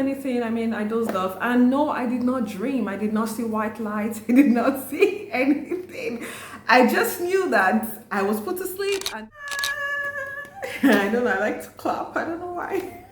anything. I mean, I dozed off. And no, I did not dream. I did not see white lights. I did not see anything. I just knew that I was put to sleep. And I don't know, I like to clap. I don't know why.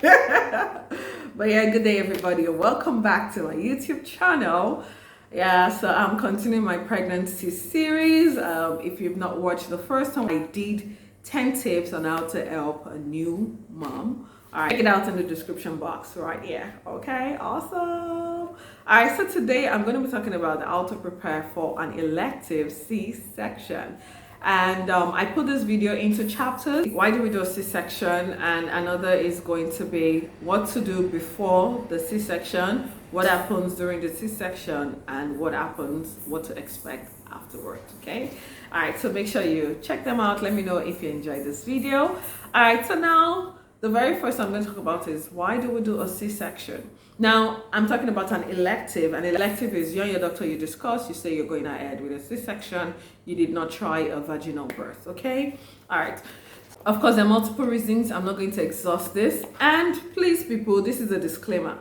But yeah, good day, everybody. Welcome back to my YouTube channel. Yeah, so I'm continuing my pregnancy series. If you've not watched the first one, I did 10 tips on how to help a new mom. All right, check it out in the description box right here. Okay, awesome. All right, so today I'm going to be talking about how to prepare for an elective C-section. And I put this video into chapters. Why do we do a C-section? And another is going to be what to do before the C-section, what happens during the C-section, and what to expect afterwards. Okay, all right, so make sure you check them out. Let me know if you enjoyed this video. All right, so now the very first I'm going to talk about is why do we do a C-section? Now I'm talking about an elective. An elective is you and your doctor, you discuss, you say you're going ahead with a C-section, you did not try a vaginal birth. Okay, all right. Of course, there are multiple reasons. I'm not going to exhaust this. And please, people, this is a disclaimer.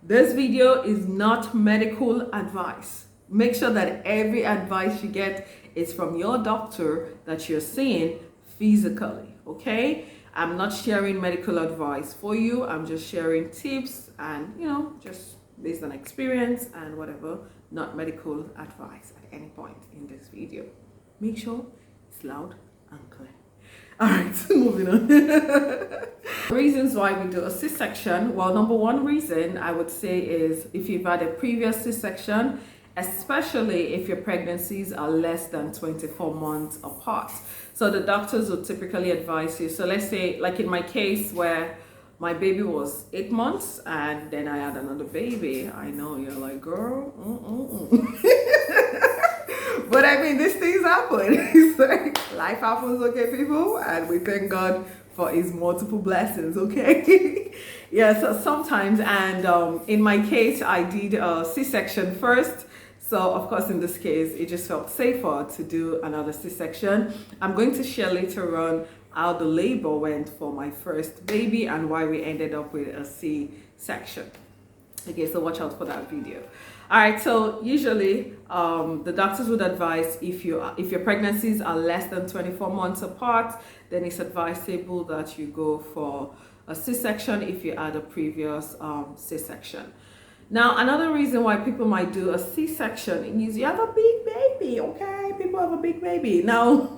This video is not medical advice. Make sure that every advice you get is from your doctor that you're seeing physically, okay? I'm not sharing medical advice for you. I'm just sharing tips and, just based on experience and whatever, not medical advice at any point in this video. Make sure it's loud and clear. All right, moving on. Reasons why we do a C-section. Well, number one reason I would say is if you've had a previous C-section, especially if your pregnancies are less than 24 months apart. So the doctors will typically advise you. So let's say, like in my case where my baby was 8 months and then I had another baby. I know you're like, girl, But I mean, these things happen. It's like, life happens, okay, people? And we thank God for his multiple blessings, okay? Yeah, so sometimes, and in my case, I did a C-section first. So of course, in this case, it just felt safer to do another C-section. I'm going to share later on how the labor went for my first baby and why we ended up with a C-section. Okay, so watch out for that video. All right, so usually the doctors would advise if your pregnancies are less than 24 months apart, then it's advisable that you go for a C-section if you had a previous C-section. Now, another reason why people might do a C-section is you have a big baby, okay? People have a big baby. Now,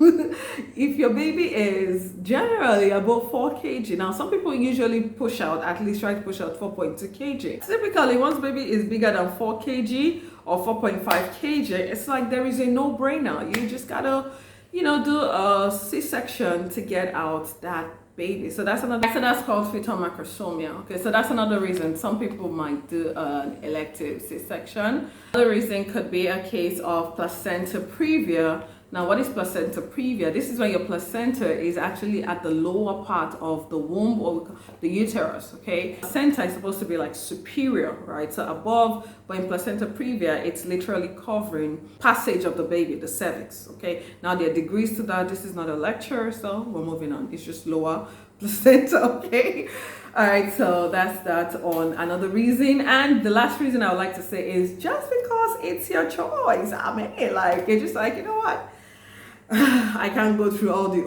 if your baby is generally above 4 kg, now some people usually push out, at least try to push out 4.2 kg. Typically, once baby is bigger than 4 kg or 4.5 kg, it's like there is a no-brainer. You just gotta, do a C-section to get out that baby. So that's called fetal macrosomia. Okay, so that's another reason some people might do an elective C-section. Another reason could be a case of placenta previa. Now, what is placenta previa? This is when your placenta is actually at the lower part of the womb or the uterus, okay? Placenta is supposed to be like superior, right? So above, but in placenta previa, it's literally covering passage of the baby, the cervix, okay? Now, there are degrees to that. This is not a lecture, so we're moving on. It's just lower placenta, okay? All right, so that's that on another reason. And the last reason I would like to say is just because it's your choice. I mean, like, you're just like, you know what? I can't go through all the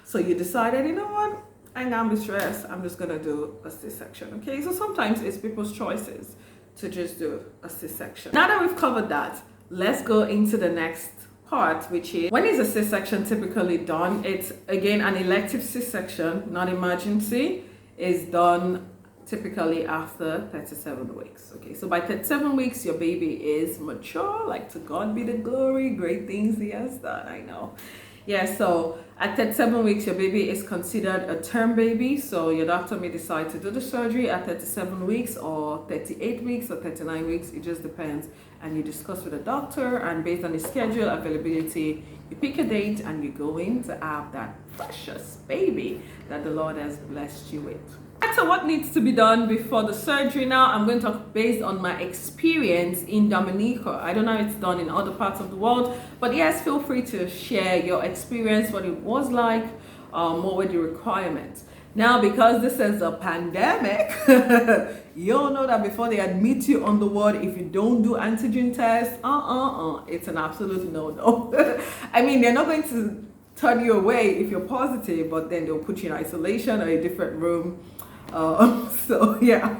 so you decided, you know what, I'm gonna be stressed, I'm just gonna do a C-section. Okay, so sometimes it's people's choices to just do a C-section. Now that we've covered that, let's go into the next part, which is when is a C-section typically done? It's again an elective C-section, not emergency, is done typically after 37 weeks. Okay, so by 37 weeks your baby is mature, like to God be the glory, great things he has done, I know. Yeah, so at 37 weeks your baby is considered a term baby, so your doctor may decide to do the surgery at 37 weeks or 38 weeks or 39 weeks, it just depends, and you discuss with the doctor, and based on his schedule availability, you pick a date and you go in to have that precious baby that the Lord has blessed you with. So what needs to be done before the surgery? Now I'm going to talk based on my experience in Dominica. I don't know if it's done in other parts of the world, but yes, feel free to share your experience, what it was like, what were the requirements. Now, because this is a pandemic, you all know that before they admit you on the ward, if you don't do antigen tests, it's an absolute no-no. I mean, they're not going to turn you away if you're positive, but then they'll put you in isolation or a different room. So yeah,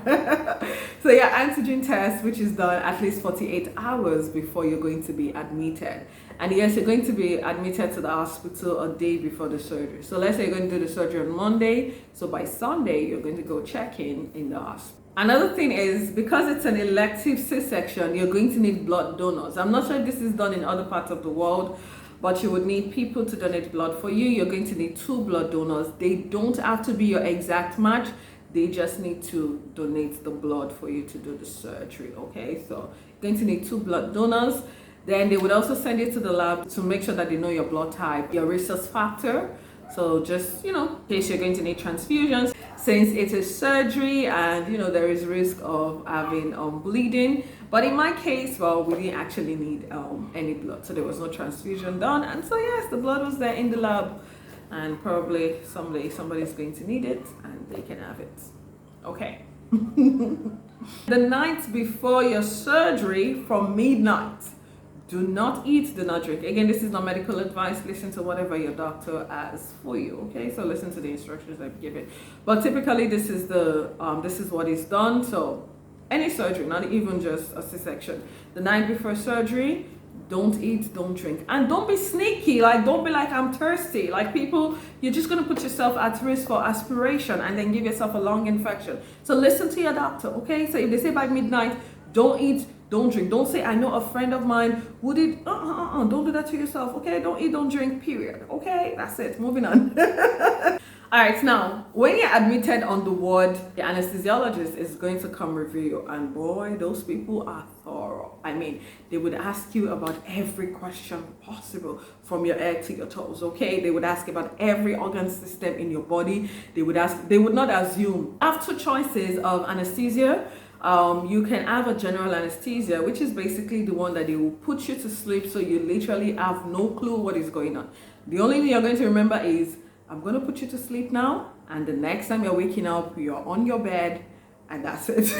antigen test, which is done at least 48 hours before you're going to be admitted. And yes, you're going to be admitted to the hospital a day before the surgery. So let's say you're going to do the surgery on Monday, so by Sunday you're going to go check in the hospital. Another thing is, because it's an elective C-section, you're going to need blood donors. I'm not sure if this is done in other parts of the world, but you would need people to donate blood for you. You're going to need 2 blood donors. They don't have to be your exact match. They just need to donate the blood for you to do the surgery, okay? So you're going to need 2 blood donors. Then they would also send you to the lab to make sure that they know your blood type, your rhesus factor. So just, in case you're going to need transfusions, since it is surgery and, there is risk of having bleeding. But in my case, well, we didn't actually need any blood. So there was no transfusion done. And so yes, the blood was there in the lab. And probably someday somebody's going to need it and they can have it. Okay. The night before your surgery, from midnight, do not eat, do not drink. Again, this is not medical advice. Listen to whatever your doctor has for you. Okay, so listen to the instructions I've given. But typically, this is what is done. So any surgery, not even just a C-section, the night before surgery, don't eat, don't drink, and don't be sneaky. Like, don't be like, I'm thirsty. Like, people, you're just gonna put yourself at risk for aspiration and then give yourself a lung infection. So listen to your doctor. Okay, so if they say by midnight, don't eat, don't drink. Don't say, I know a friend of mine who did. Don't do that to yourself. Okay, don't eat, don't drink, period. Okay, that's it. Moving on. All right, now, when you're admitted on the ward, the anesthesiologist is going to come review you. And boy, those people are thorough. I mean, they would ask you about every question possible from your head to your toes, okay? They would ask about every organ system in your body. They would not assume. I have 2 choices of anesthesia. You can have a general anesthesia, which is basically the one that they will put you to sleep, so you literally have no clue what is going on. The only thing you're going to remember is, I'm going to put you to sleep now, and the next time you're waking up, you're on your bed, and that's it.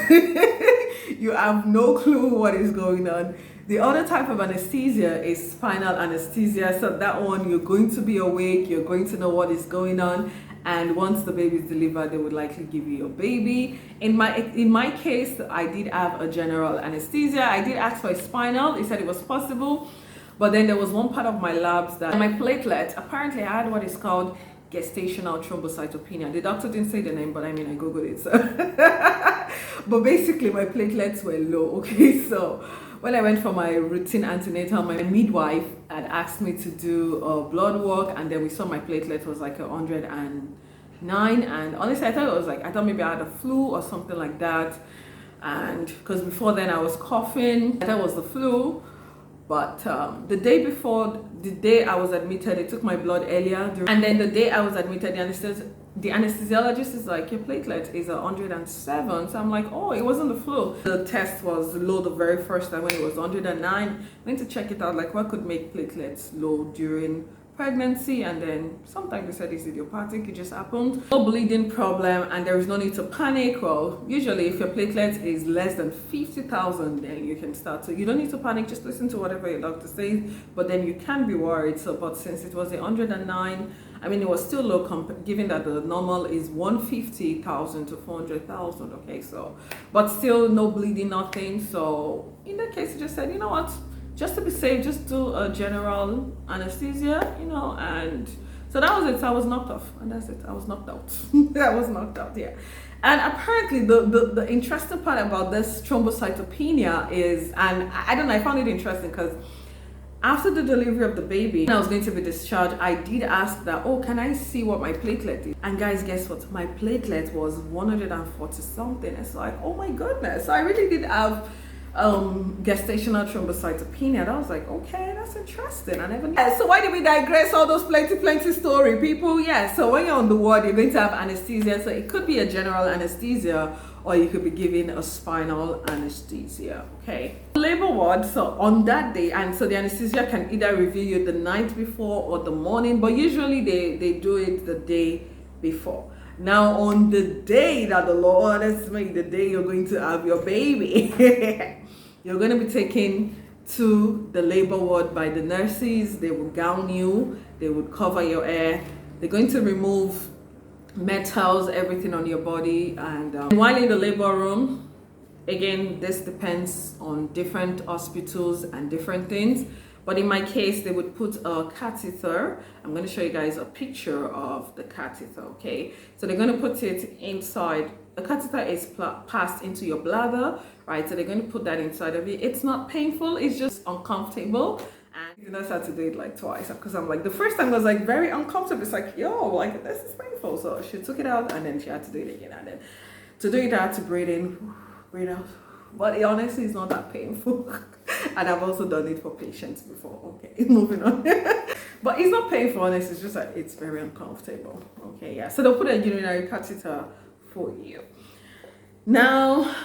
You have no clue what is going on. The other type of anesthesia is spinal anesthesia. So that one, you're going to be awake, you're going to know what is going on, and once the baby is delivered, they would likely give you your baby. In my case, I did have a general anesthesia. I did ask for a spinal. They said it was possible, but then there was one part of my labs that my platelet, apparently I had what is called gestational thrombocytopenia. The doctor didn't say the name, but I mean, I googled it. So. But basically, my platelets were low. Okay, so when I went for my routine antenatal, my midwife had asked me to do a blood work, and then we saw my platelet was like 109. And honestly, I thought maybe I had a flu or something like that. And because before then I was coughing, that was the flu. But the day I was admitted, they took my blood earlier. And then the day I was admitted, the anesthesiologist is like, your platelet is 107. So I'm like, oh, it wasn't the flu. The test was low the very first time when it was 109. I went to check it out, like what could make platelets low during pregnancy, and then sometimes they said it's idiopathic, it just happened. No bleeding problem, and there is no need to panic. Well, usually if your platelet is less than 50,000, then you can start. So you don't need to panic, just listen to whatever your doctor says, but then you can be worried. So, but since it was 109, I mean, it was still low, given that the normal is 150,000 to 400,000, okay, so, but still no bleeding, nothing. So in that case, he just said, you know what, just to be safe, just do a general anesthesia, and so that was it. So I was knocked off, and that's it. I was knocked out. I was knocked out, yeah. And apparently the interesting part about this thrombocytopenia is, and I don't know, I found it interesting because after the delivery of the baby, when I was going to be discharged, I did ask that, oh, can I see what my platelet is? And guys, guess what? My platelet was 140 something. It's like, oh my goodness. So I really did have gestational thrombocytopenia. And I was like, okay, that's interesting. I never knew. Yeah, so why did we digress all those plenty story, people? Yeah, so when you're on the ward, you're going to have anesthesia. So it could be a general anesthesia, or you could be given a spinal anesthesia, okay? Labor ward, so on that day, and so the anesthesia can either review you the night before or the morning, but usually they do it the day before. Now, on the day that the Lord has made, the day you're going to have your baby, you're going to be taken to the labor ward by the nurses. They will gown you, they would cover your hair, they're going to remove metals, everything on your body. And while in the labor room, again, this depends on different hospitals and different things. But in my case, they would put a catheter. I'm going to show you guys a picture of the catheter, okay? So they're going to put it inside. The catheter is passed into your bladder, right? So they're going to put that inside of you. It's not painful, it's just uncomfortable. And you know, I had to do it like twice because I'm like, the first time was like very uncomfortable. It's like, yo, like this is painful. So she took it out and then she had to do it again. And then to do it, I had to breathe in, breathe out. But it honestly is not that painful. And I've also done it for patients before. Okay, moving on. But it's not painful, honestly. It's just that it's very uncomfortable. Okay, yeah. So they'll put a urinary catheter for you. Now,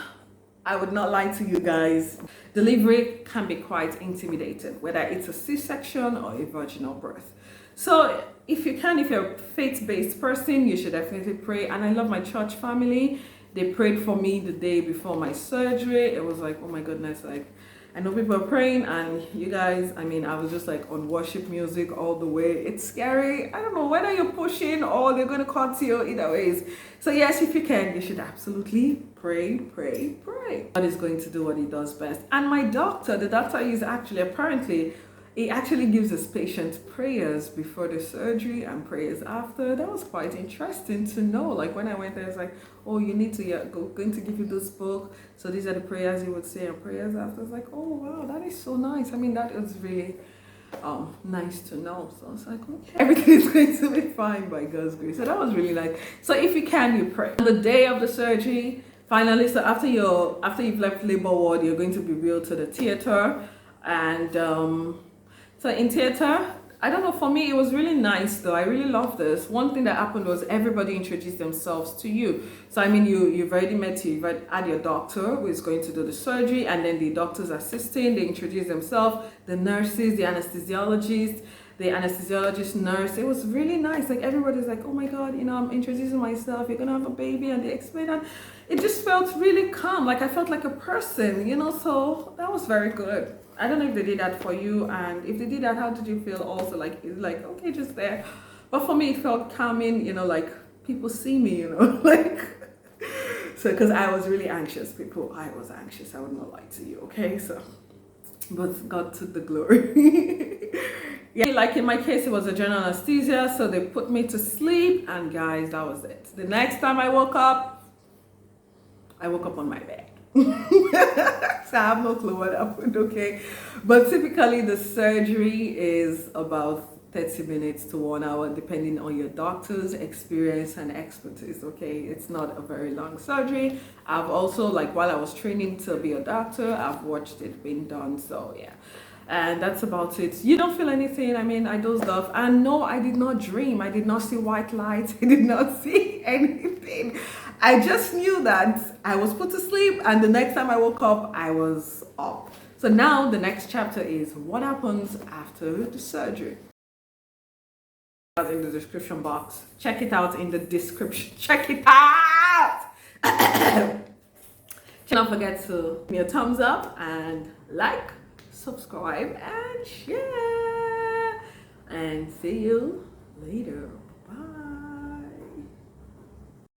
I would not lie to you guys. Delivery can be quite intimidating, whether it's a C-section or a vaginal birth. So if you can, if you're a faith-based person, you should definitely pray. And I love my church family. They prayed for me the day before my surgery. It was like, oh my goodness, like, I know people are praying, and you guys, I mean, I was just like on worship music all the way. It's scary. I don't know whether you're pushing or they're going to cut you, either ways. So yes, if you can, you should absolutely pray, pray, pray. God is going to do what he does best. And my doctor, the doctor is actually, apparently, he actually gives his patient prayers before the surgery and prayers after. That was quite interesting to know. Like when I went there, it's like, oh, you need to, going to give you this book. So these are the prayers he would say and prayers after. It's like, oh, wow, that is so nice. I mean, that is really nice to know. So it's like, okay, everything is going to be fine by God's grace. So that was really nice. So if you can, you pray. On the day of the surgery, finally, so after you've left labor ward, you're going to be wheeled to the theater. And so in theater, I don't know, for me, it was really nice though. I really love this. One thing that happened was everybody introduced themselves to you. So I mean, you've already met, you've had your doctor who is going to do the surgery, and then the doctor's assistant, they introduce themselves, the nurses, the anesthesiologist nurse. It was really nice. Like everybody's like, oh my God, you know, I'm introducing myself, you're gonna have a baby, and they explain, and it just felt really calm. Like I felt like a person, you know, so that was very good. I don't know if they did that for you, and if they did that, how did you feel also? Like, it's like, okay, just there. But for me, it felt calming, you know, like people see me, you know, like, so, because I was really anxious, I was anxious, I would not lie to you, okay, so, but God took the glory. Yeah, like in my case, it was a general anesthesia, so they put me to sleep, and guys, that was it. The next time I woke up on my bed. So I have no clue what happened, okay? But typically the surgery is about 30 minutes to 1 hour, depending on your doctor's experience and expertise, okay? It's not a very long surgery. I've also, like while I was training to be a doctor, I've watched it being done, so yeah. And that's about it. You don't feel anything. I mean, I dozed off. And no, I did not dream. I did not see white lights. I did not see anything. I just knew that I was put to sleep, and the next time I woke up, I was up. So now the next chapter is what happens after the surgery. In the description box. Check it out in the description. Check it out! Don't forget to give me a thumbs up and like, subscribe, and share. And see you later.